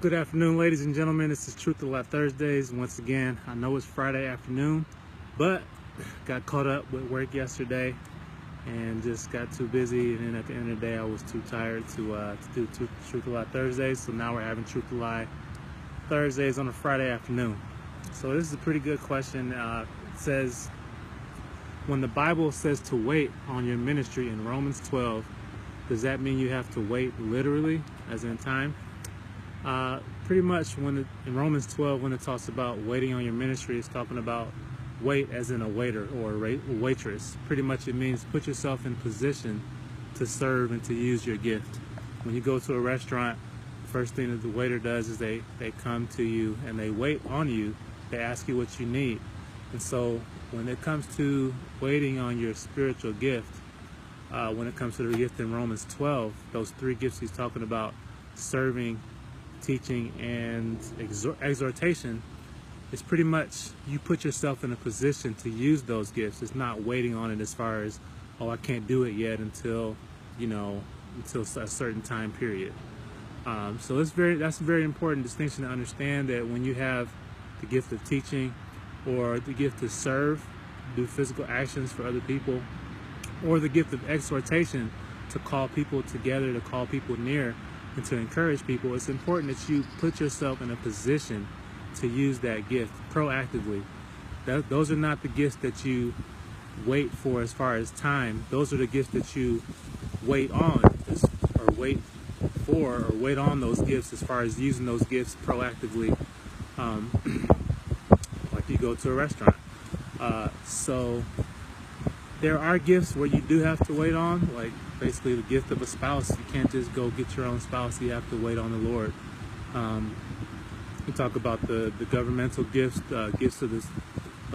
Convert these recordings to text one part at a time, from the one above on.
Good afternoon, ladies and gentlemen. This is Truth a Lot Thursdays. Once again, I know it's Friday afternoon, but got caught up with work yesterday and just got too busy. And then at the end of the day, I was too tired to do Truth a Lot Thursdays. So now we're having Truth a Lie Thursdays on a Friday afternoon. So this is a pretty good question. It says, when the Bible says to wait on your ministry in Romans 12, does that mean you have to wait literally, as in time? Pretty much in Romans 12, when it talks about waiting on your ministry, it's talking about wait as in a waiter or a waitress. Pretty much it means put yourself in position to serve and to use your gift. When you go to a restaurant, the first thing that the waiter does is they come to you and they wait on you. They ask you what you need. And so when it comes to waiting on your spiritual gift, when it comes to the gift in Romans 12, those three gifts he's talking about, serving, teaching, and exhortation, is pretty much you put yourself in a position to use those gifts. It's not waiting on it as far as, oh, I can't do it yet until a certain time period. So that's a very important distinction to understand, that when you have the gift of teaching or the gift to serve, do physical actions for other people, or the gift of exhortation, to call people together, to call people near, and to encourage people, it's important that you put yourself in a position to use that gift proactively. Those are not the gifts that you wait for as far as time. Those are the gifts that you wait on, or wait for, or wait on those gifts as far as using those gifts proactively, like you go to a restaurant. So there are gifts where you do have to wait on, like basically the gift of a spouse. You can't just go get your own spouse. You have to wait on the Lord. We talk about the governmental gifts, gifts of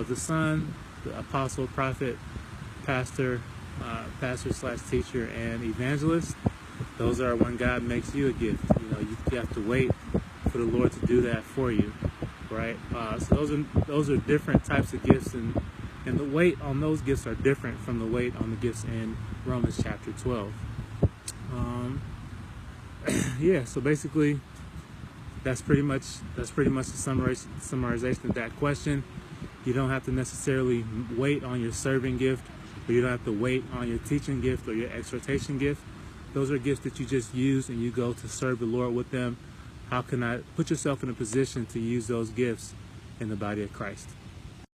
the Son, the apostle, prophet, pastor / teacher, and evangelist. Those are when God makes you a gift. You have to wait for the Lord to do that for you, right? So those are different types of gifts, and the weight on those gifts are different from the weight on the gifts in Romans chapter 12. Yeah, so basically that's pretty much the summarization of that question. You don't have to necessarily wait on your serving gift, or you don't have to wait on your teaching gift or your exhortation gift. Those are gifts that you just use and you go to serve the Lord with them. How can I put yourself in a position to use those gifts in the body of Christ?